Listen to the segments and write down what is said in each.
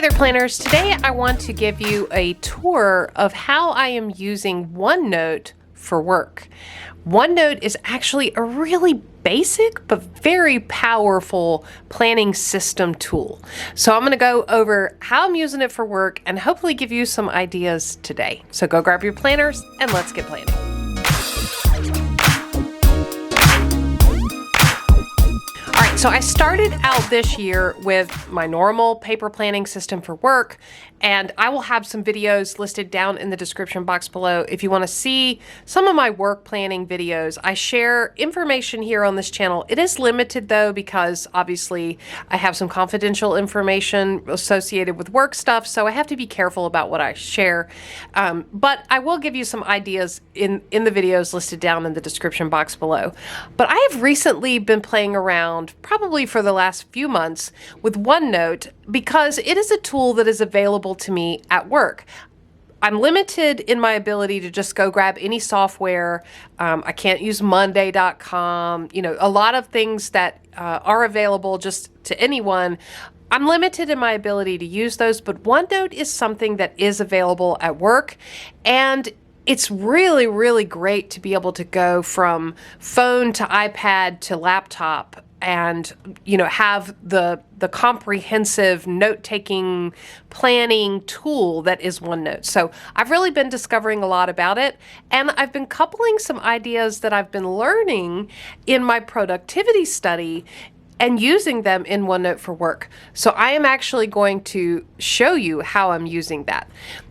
Hi there, planners. Today I want to give you a tour of how I am using OneNote for work. OneNote is actually a really basic but very powerful planning system tool. So I'm going to go over how I'm using it for work and hopefully give you some ideas today. So go grab your planners and let's get planning. So I started out this year with my normal paper planning system for work, and I will have some videos listed down in the description box below if you want to see some of my work planning videos. I share information here on this channel. It is limited though, because obviously I have some confidential information associated with work stuff, so I have to be careful about what I share. But I will give you some ideas in the videos listed down in the description box below. But I have recently been playing around, probably for the last few months, with OneNote because it is a tool that is available to me at work. I'm limited in my ability to just go grab any software. I can't use Monday.com. You know, a lot of things that are available just to anyone. I'm limited in my ability to use those, but OneNote is something that is available at work, and it's really, really great to be able to go from phone to iPad to laptop and, you know, have the comprehensive note-taking planning tool that is OneNote. So I've really been discovering a lot about it, and I've been coupling some ideas that I've been learning in my productivity study and using them in OneNote for work. So I am actually going to show you how I'm using that.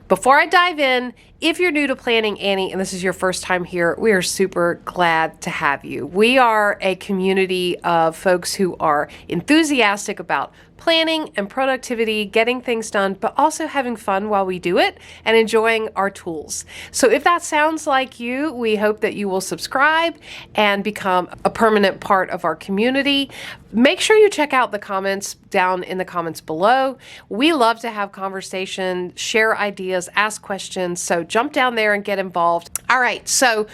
Before I dive in, if you're new to Planning Annie and this is your first time here, we are super glad to have you. We are a community of folks who are enthusiastic about planning and productivity, getting things done, but also having fun while we do it and enjoying our tools. So if that sounds like you, we hope that you will subscribe and become a permanent part of our community. Make sure you check out the comments down in the comments below. We love to have conversation, share ideas, ask questions. So jump down there and get involved. All right, so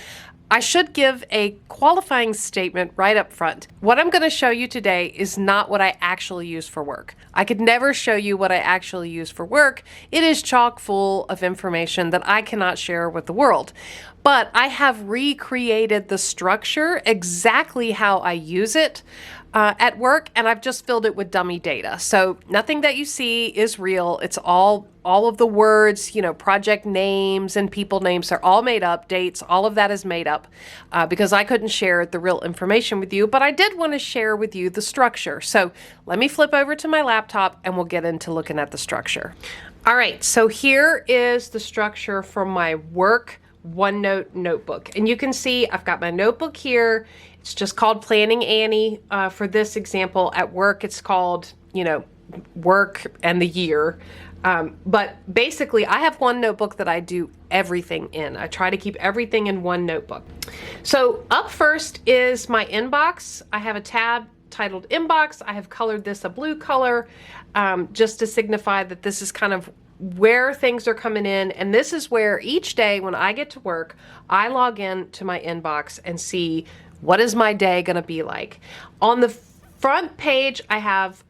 I should give a qualifying statement right up front. What I'm going to show you today is not what I actually use for work. I could never show you what I actually use for work. It is chock full of information that I cannot share with the world. But I have recreated the structure exactly how I use it at work, and I've just filled it with dummy data. So nothing that you see is real. It's all of the words, you know, project names and people names are all made up, dates, all of that is made up because I couldn't share the real information with you, but I did want to share with you the structure. So let me flip over to my laptop and we'll get into looking at the structure. All right, so here is the structure for my work OneNote notebook. And you can see I've got my notebook here. It's just called Planning Annie. For this example at work, it's called, you know, work and the year. But basically I have one notebook that I do everything in. I try to keep everything in one notebook. So up first is my inbox. I have a tab titled Inbox. I have colored this a blue color just to signify that this is kind of where things are coming in, and this is where each day when I get to work, I log in to my inbox and see what is my day going to be like. On the front page, I have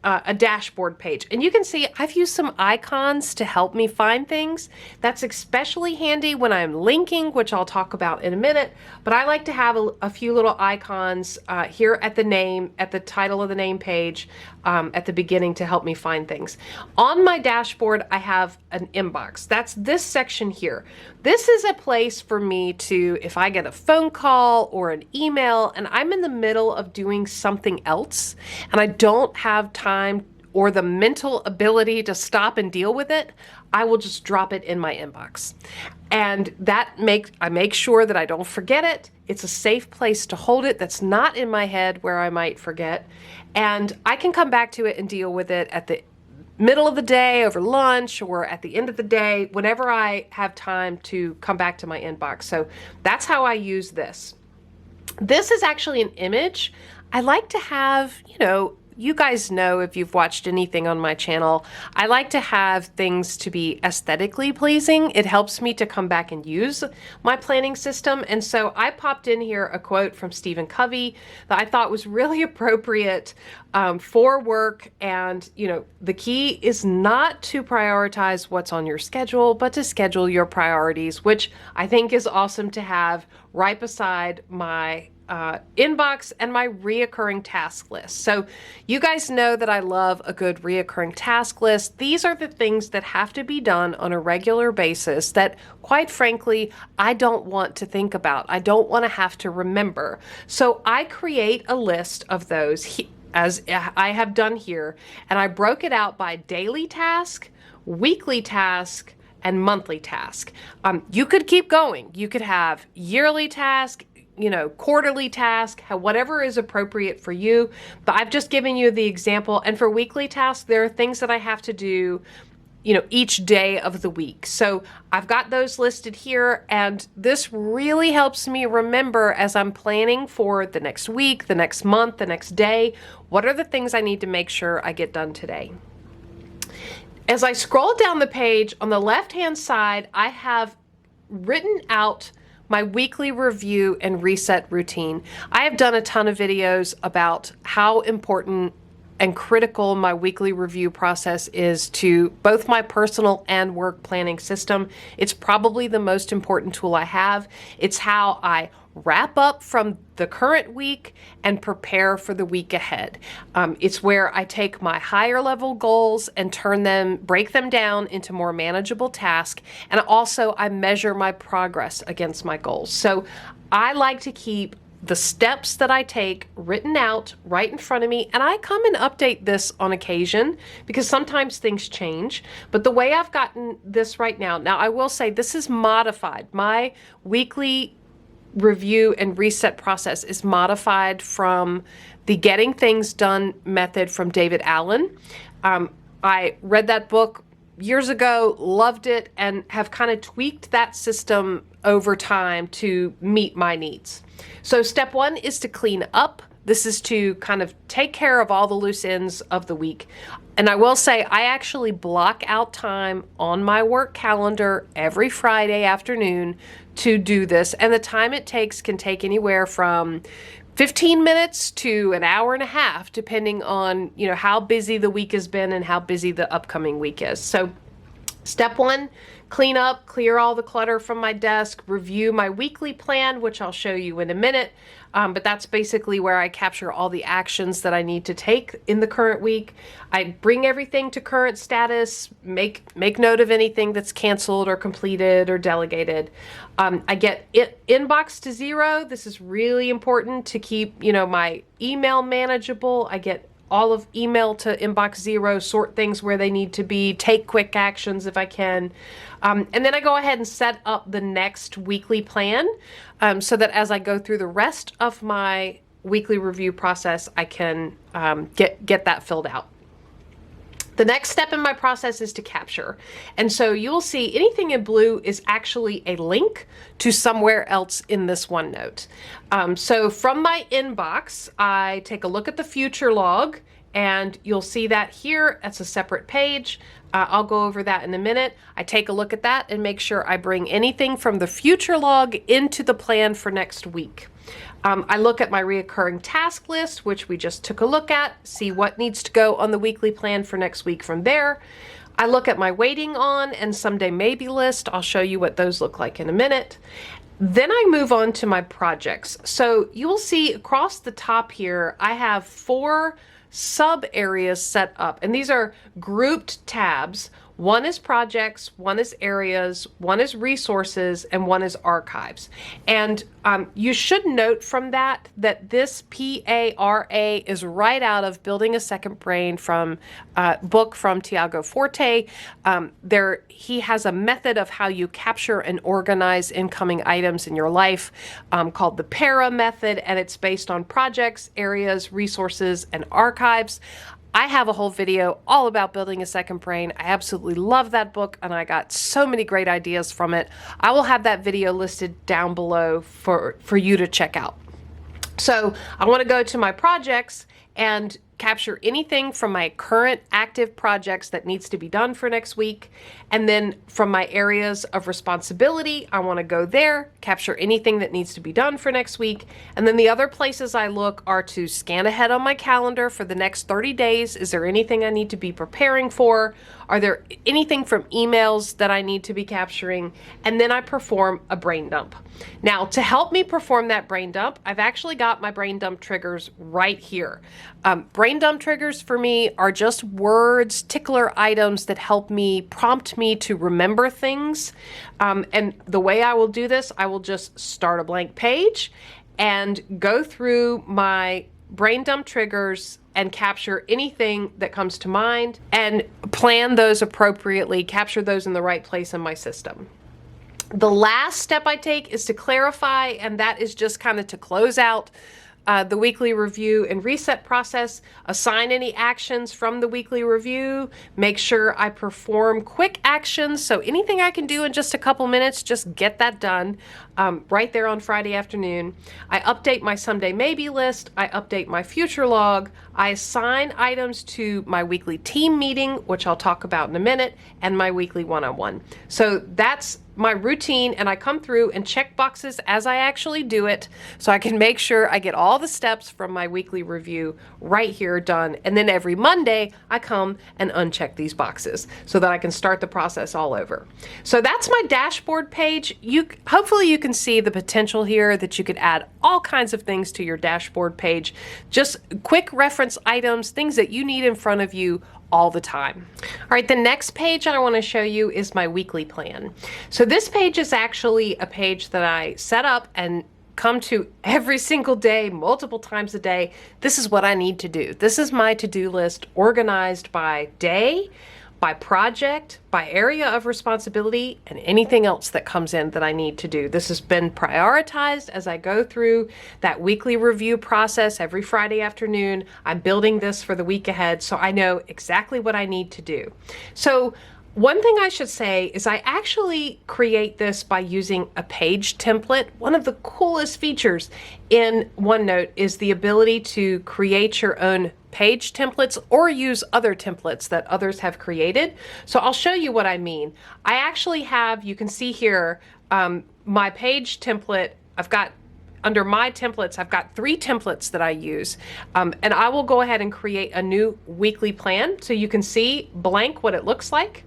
a dashboard page, and you can see I've used some icons to help me find things. That's especially handy when I'm linking, which I'll talk about in a minute, but I like to have a few little icons here at the name, at the title of the name page, at the beginning to help me find things. On my dashboard, I have an inbox. That's this section here. This is a place for me to, if I get a phone call or an email and I'm in the middle of doing something else and I don't have time or the mental ability to stop and deal with it, I will just drop it in my inbox. And I make sure that I don't forget it. It's a safe place to hold it that's not in my head where I might forget. And I can come back to it and deal with it at the middle of the day, over lunch, or at the end of the day, whenever I have time to come back to my inbox. So that's how I use this. This is actually an image. I like to have, you know, you guys know if you've watched anything on my channel, I like to have things to be aesthetically pleasing. It helps me to come back and use my planning system. And so I popped in here a quote from Stephen Covey that I thought was really appropriate for work. And, you know, the key is not to prioritize what's on your schedule, but to schedule your priorities, which I think is awesome to have right beside my inbox and my reoccurring task list. So you guys know that I love a good reoccurring task list. These are the things that have to be done on a regular basis that, quite frankly, I don't want to think about. I don't want to have to remember. So I create a list of those as I have done here, and I broke it out by daily task, weekly task, and monthly task. You could keep going. You could have yearly task, you know, quarterly task, whatever is appropriate for you. But I've just given you the example. And for weekly tasks, there are things that I have to do, you know, each day of the week. So I've got those listed here, and this really helps me remember as I'm planning for the next week, the next month, the next day, what are the things I need to make sure I get done today. As I scroll down the page, on the left-hand side, I have written out my weekly review and reset routine. I have done a ton of videos about how important and critical my weekly review process is to both my personal and work planning system. It's probably the most important tool I have. It's how I wrap up from the current week and prepare for the week ahead. It's where I take my higher level goals and break them down into more manageable tasks. And also I measure my progress against my goals. So I like to keep the steps that I take written out right in front of me, and I come and update this on occasion because sometimes things change. But the way I've gotten this right now, I will say this is modified. My weekly review and reset process is modified from the Getting Things Done method from David Allen. I read that book years ago, loved it, and have kind of tweaked that system over time to meet my needs. So step one is to clean up. This is to kind of take care of all the loose ends of the week. And I will say I actually block out time on my work calendar every Friday afternoon to do this. And the time it takes can take anywhere from 15 minutes to an hour and a half, depending on, you know, how busy the week has been and how busy the upcoming week is. So step one, clean up, clear all the clutter from my desk, review my weekly plan, which I'll show you in a minute. But that's basically where I capture all the actions that I need to take in the current week. I bring everything to current status, make note of anything that's canceled or completed or delegated. I get inbox to zero. This is really important to keep, you know, my email manageable. I get all of email to inbox zero, sort things where they need to be, take quick actions if I can. And then I go ahead and set up the next weekly plan so that as I go through the rest of my weekly review process, I can get that filled out. The next step in my process is to capture. And so you'll see anything in blue is actually a link to somewhere else in this OneNote. So from my inbox, I take a look at the future log, and you'll see that here. That's a separate page. I'll go over that in a minute. I take a look at that and make sure I bring anything from the future log into the plan for next week. I look at my reoccurring task list, which we just took a look at, see what needs to go on the weekly plan for next week from there. I look at my waiting on and someday maybe list. I'll show you what those look like in a minute. Then I move on to my projects. So you will see across the top here, I have 4 sub areas set up, and these are grouped tabs. One is projects, one is areas, one is resources, and one is archives. And you should note from that this PARA is right out of Building a Second Brain from book from Tiago Forte. He has a method of how you capture and organize incoming items in your life called the PARA method, and it's based on projects, areas, resources, and archives. I have a whole video all about Building a Second Brain. I absolutely love that book, and I got so many great ideas from it. I will have that video listed down below for you to check out. So I want to go to my projects, and capture anything from my current active projects that needs to be done for next week. And then from my areas of responsibility, I want to go there, capture anything that needs to be done for next week. And then the other places I look are to scan ahead on my calendar for the next 30 days. Is there anything I need to be preparing for? Are there anything from emails that I need to be capturing? And then I perform a brain dump. Now, to help me perform that brain dump, I've actually got my brain dump triggers right here. Brain dump triggers for me are just words, tickler items that help me, prompt me to remember things. And the way I will do this, I will just start a blank page and go through my brain dump triggers and capture anything that comes to mind and plan those appropriately, capture those in the right place in my system. The last step I take is to clarify, and that is just kind of to close out the weekly review and reset process, assign any actions from the weekly review, make sure I perform quick actions. So anything I can do in just a couple minutes, just get that done right there on Friday afternoon. I update my someday maybe list. I update my future log. I assign items to my weekly team meeting, which I'll talk about in a minute, and my weekly one-on-one. So that's my routine, and I come through and check boxes as I actually do it so I can make sure I get all the steps from my weekly review right here done. And then every Monday I come and uncheck these boxes so that I can start the process all over. So that's my dashboard page. Hopefully you can see the potential here that you could add all kinds of things to your dashboard page. Just quick reference items, things that you need in front of you all the time. All right, the next page I want to show you is my weekly plan. So this page is actually a page that I set up and come to every single day, multiple times a day. This is what I need to do. This is my to-do list organized by day, by project, by area of responsibility, and anything else that comes in that I need to do. This has been prioritized as I go through that weekly review process every Friday afternoon. I'm building this for the week ahead, so I know exactly what I need to do. So one thing I should say is I actually create this by using a page template. One of the coolest features in OneNote is the ability to create your own page templates or use other templates that others have created. So I'll show you what I mean. I actually have, you can see here, my page template. I've got under my templates, I've got 3 templates that I use. And I will go ahead and create a new weekly plan so you can see blank what it looks like.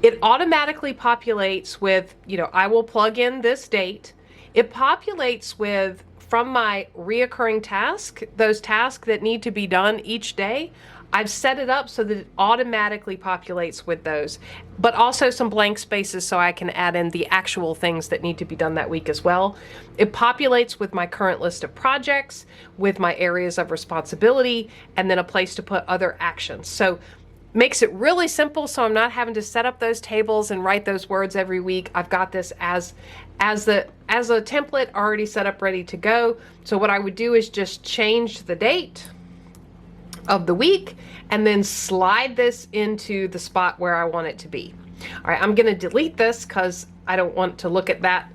It automatically populates with, I will plug in this date. It populates with, from my reoccurring task, those tasks that need to be done each day, I've set it up so that it automatically populates with those, but also some blank spaces so I can add in the actual things that need to be done that week as well. It populates with my current list of projects, with my areas of responsibility, and then a place to put other actions. So makes it really simple, so I'm not having to set up those tables and write those words every week. I've got this as a template already set up, ready to go. So what I would do is just change the date of the week and then slide this into the spot where I want it to be. All right, I'm going to delete this because I don't want to look at that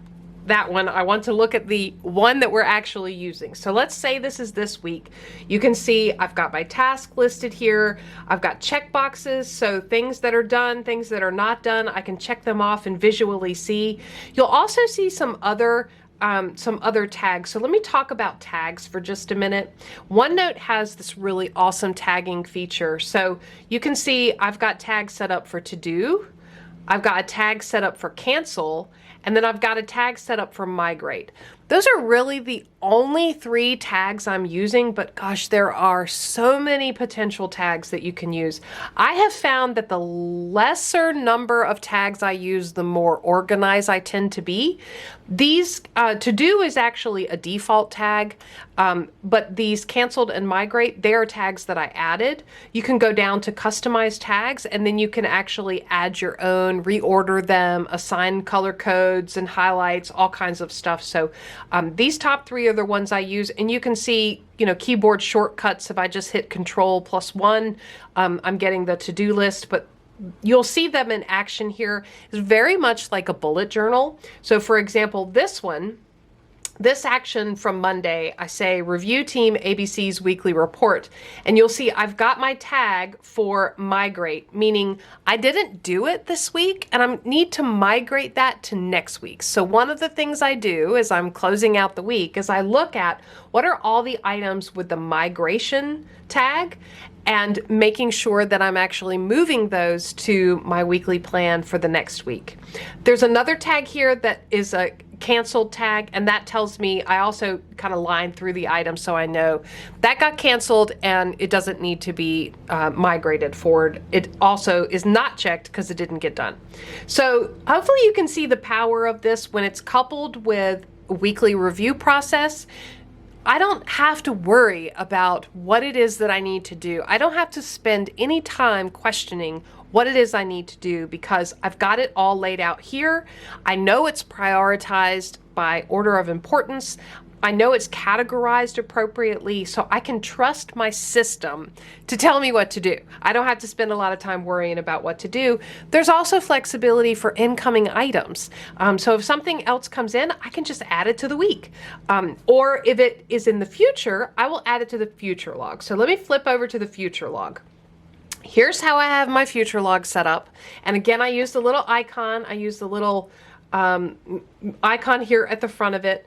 one. I want to look at the one that we're actually using. So let's say this is this week. You can see I've got my task listed here. I've got check boxes, so things that are done, things that are not done, I can check them off and visually see. You'll also see some other tags. So let me talk about tags for just a minute. OneNote has this really awesome tagging feature. So you can see I've got tags set up for to do. I've got a tag set up for cancel, and then I've got a tag set up for migrate. Those are really the only 3 tags I'm using, but gosh, there are so many potential tags that you can use. I have found that the lesser number of tags I use, the more organized I tend to be. These to do is actually a default tag, but these canceled and migrate, they are tags that I added. You can go down to customize tags, and then you can actually add your own, reorder them, assign color codes and highlights, all kinds of stuff. So these top 3 are the ones I use, and you can see, keyboard shortcuts. If I just hit Control+1, I'm getting the to-do list, but you'll see them in action here. It's very much like a bullet journal. So for example, this one, this action from Monday, I say review team ABC's weekly report, and you'll see I've got my tag for migrate, meaning I didn't do it this week and I need to migrate that to next week. So one of the things I do as I'm closing out the week is I look at what are all the items with the migration tag and making sure that I'm actually moving those to my weekly plan for the next week. There's another tag here that is a canceled tag, and that tells me, I also kind of line through the items so I know that got canceled and it doesn't need to be migrated forward. It also is not checked because it didn't get done. So hopefully you can see the power of this when it's coupled with a weekly review process. I don't have to worry about what it is that I need to do. I don't have to spend any time questioning what it is I need to do because I've got it all laid out here. I know it's prioritized by order of importance. I know it's categorized appropriately, so I can trust my system to tell me what to do. I don't have to spend a lot of time worrying about what to do. There's also flexibility for incoming items. So if something else comes in, I can just add it to the week. Or if it is in the future, I will add it to the future log. So let me flip over to the future log. Here's how I have my future log set up. And again, I use the little icon. I use the little icon here at the front of it.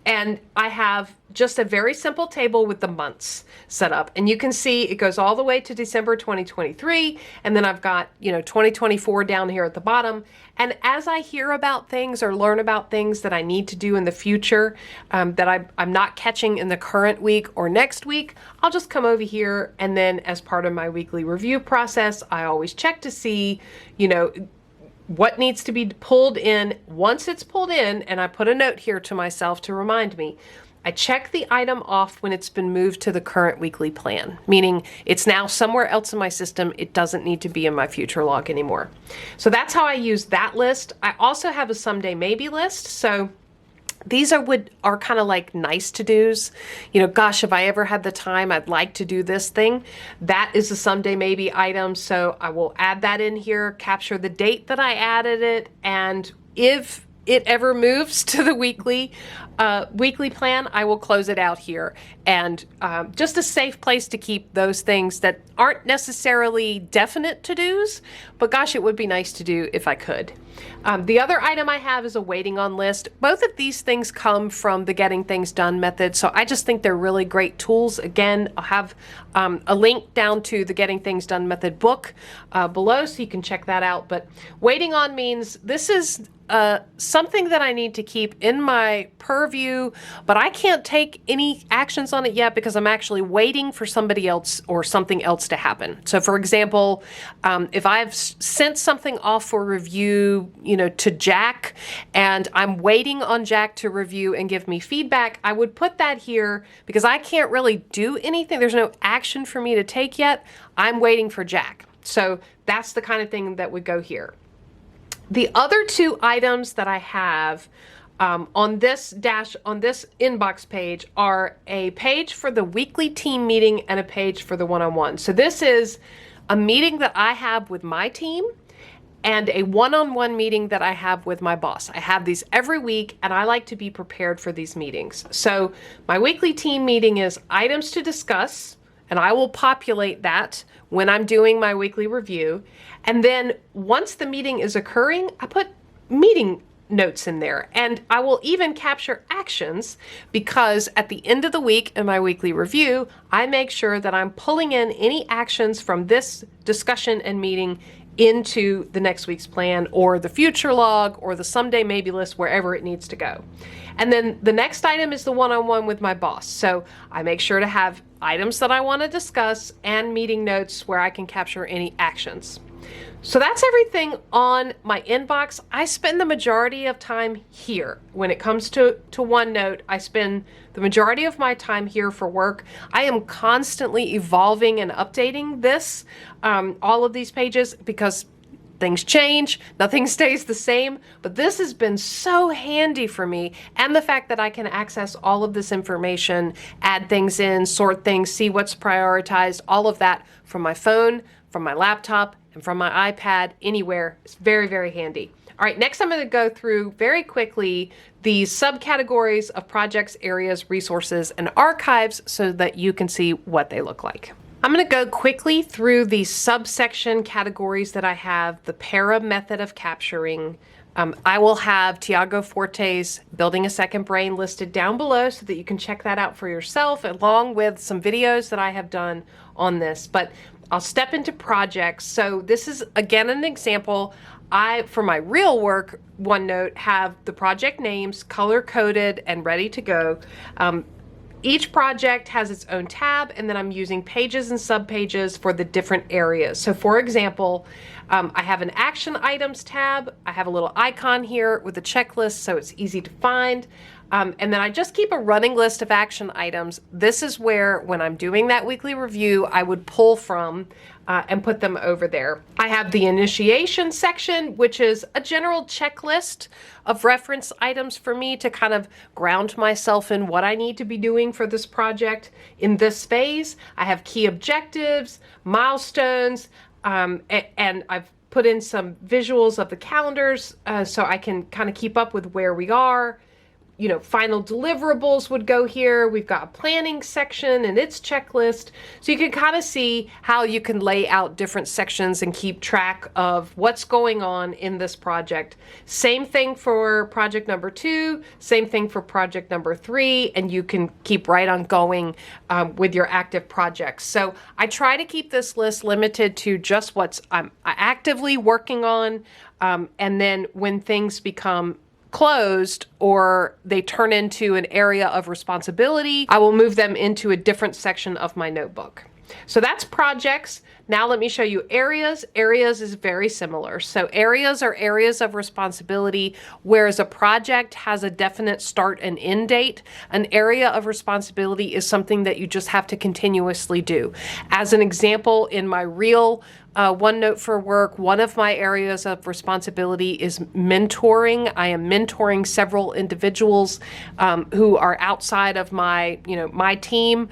And I have just a very simple table with the months set up. And you can see it goes all the way to December 2023. And then I've got, 2024 down here at the bottom. And as I hear about things or learn about things that I need to do in the future that I'm not catching in the current week or next week, I'll just come over here. And then as part of my weekly review process, I always check to see, what needs to be pulled in. Once it's pulled in, and I put a note here to myself to remind me, I check the item off when it's been moved to the current weekly plan, meaning it's now somewhere else in my system. It doesn't need to be in my future log anymore. So that's how I use that list. I also have a someday maybe list. So these are kind of like nice to do's. Gosh, if I ever had the time, I'd like to do this thing. That is a someday maybe item. So I will add that in here, capture the date that I added it. And if it ever moves to the weekly plan, I will close it out here. And just a safe place to keep those things that aren't necessarily definite to-dos, but gosh, it would be nice to do if I could. The other item I have is a waiting on list. Both of these things come from the Getting Things Done method, so I just think they're really great tools. Again, I'll have a link down to the Getting Things Done method book below, so you can check that out. But waiting on means this is something that I need to keep in my purview, but I can't take any actions on it yet because I'm actually waiting for somebody else or something else to happen. So for example, if I've sent something off for review, to Jack, and I'm waiting on Jack to review and give me feedback, I would put that here because I can't really do anything. There's no action for me to take yet. I'm waiting for Jack. So that's the kind of thing that would go here. The other two items that I have on this inbox page are a page for the weekly team meeting and a page for the one-on-one. So this is a meeting that I have with my team and a one-on-one meeting that I have with my boss. I have these every week and I like to be prepared for these meetings. So my weekly team meeting is items to discuss, and I will populate that when I'm doing my weekly review. And then once the meeting is occurring, I put meeting notes in there, and I will even capture actions because at the end of the week in my weekly review, I make sure that I'm pulling in any actions from this discussion and meeting into the next week's plan or the future log or the someday maybe list, wherever it needs to go. And then the next item is the one-on-one with my boss. So I make sure to have items that I want to discuss and meeting notes where I can capture any actions. So that's everything on my inbox. I spend the majority of time here. When it comes to OneNote, I spend the majority of my time here for work. I am constantly evolving and updating this, all of these pages, because things change, nothing stays the same, but this has been so handy for me, and the fact that I can access all of this information, add things in, sort things, see what's prioritized, all of that from my phone, from my laptop, and from my iPad, anywhere. It's very, very handy. All right, next I'm going to go through very quickly the subcategories of projects, areas, resources, and archives so that you can see what they look like. I'm going to go quickly through the subsection categories that I have. The para method of capturing. I will have Tiago Forte's Building a Second Brain listed down below so that you can check that out for yourself, along with some videos that I have done on this. But I'll step into projects. So this is, again, an example. For my real work, OneNote, have the project names color-coded and ready to go. Each project has its own tab, and then I'm using pages and subpages for the different areas. So for example, I have an action items tab. I have a little icon here with a checklist so it's easy to find. And then I just keep a running list of action items. This is where, when I'm doing that weekly review, I would pull from and put them over there. I have the initiation section, which is a general checklist of reference items for me to kind of ground myself in what I need to be doing for this project in this phase. I have key objectives, milestones, and I've put in some visuals of the calendars so I can kind of keep up with where we are. You know, final deliverables would go here. We've got a planning section and its checklist. So you can kind of see how you can lay out different sections and keep track of what's going on in this project. Same thing for project number 2, same thing for project number 3, and you can keep right on going with your active projects. So I try to keep this list limited to just what's I'm actively working on, and then when things become closed or they turn into an area of responsibility, I will move them into a different section of my notebook. So that's projects. Now let me show you areas. Areas is very similar. So areas are areas of responsibility, whereas a project has a definite start and end date. An area of responsibility is something that you just have to continuously do. As an example, in my real OneNote for work, one of my areas of responsibility is mentoring. I am mentoring several individuals who are outside of my team.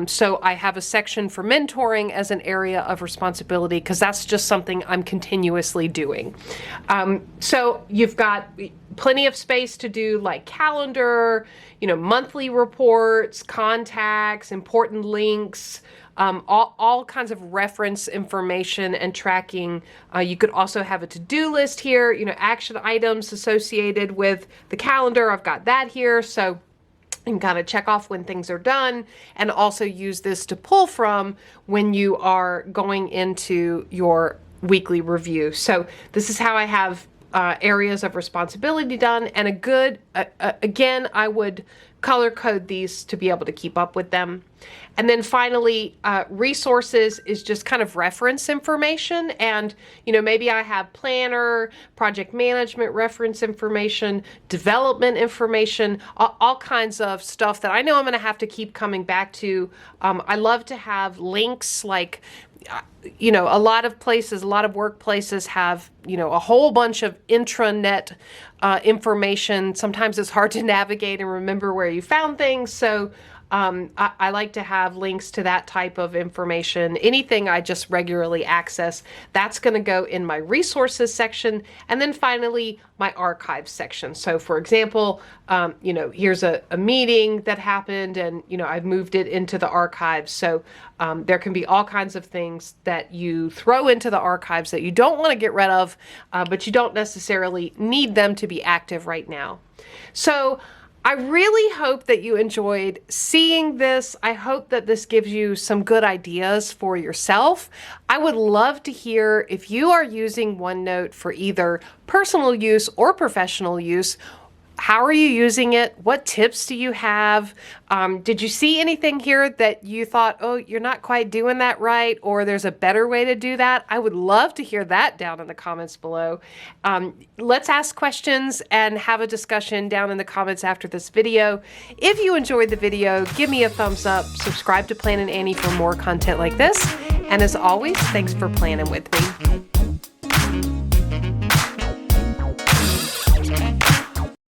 So I have a section for mentoring as an area of responsibility because that's just something I'm continuously doing. So you've got plenty of space to do like calendar, monthly reports, contacts, important links, all kinds of reference information and tracking. You could also have a to-do list here, action items associated with the calendar. I've got that here. So you can kind of check off when things are done and also use this to pull from when you are going into your weekly review. So this is how I have areas of responsibility done, and again, I would color code these to be able to keep up with them. And then finally, resources is just kind of reference information. And, maybe I have planner, project management reference information, development information, all kinds of stuff that I know I'm going to have to keep coming back to. I love to have links like, a lot of workplaces have, a whole bunch of intranet information. Sometimes it's hard to navigate and remember where you found things. So I like to have links to that type of information. Anything I just regularly access, that's going to go in my resources section. And then finally, my archives section. So for example, here's a meeting that happened and, I've moved it into the archives. So there can be all kinds of things that you throw into the archives that you don't want to get rid of, but you don't necessarily need them to be active right now. So I really hope that you enjoyed seeing this. I hope that this gives you some good ideas for yourself. I would love to hear if you are using OneNote for either personal use or professional use. How are you using it? What tips do you have? Did you see anything here that you thought, oh, you're not quite doing that right, or there's a better way to do that? I would love to hear that down in the comments below. Let's ask questions and have a discussion down in the comments after this video. If you enjoyed the video, give me a thumbs up, subscribe to Planning Annie for more content like this, and as always, thanks for planning with me.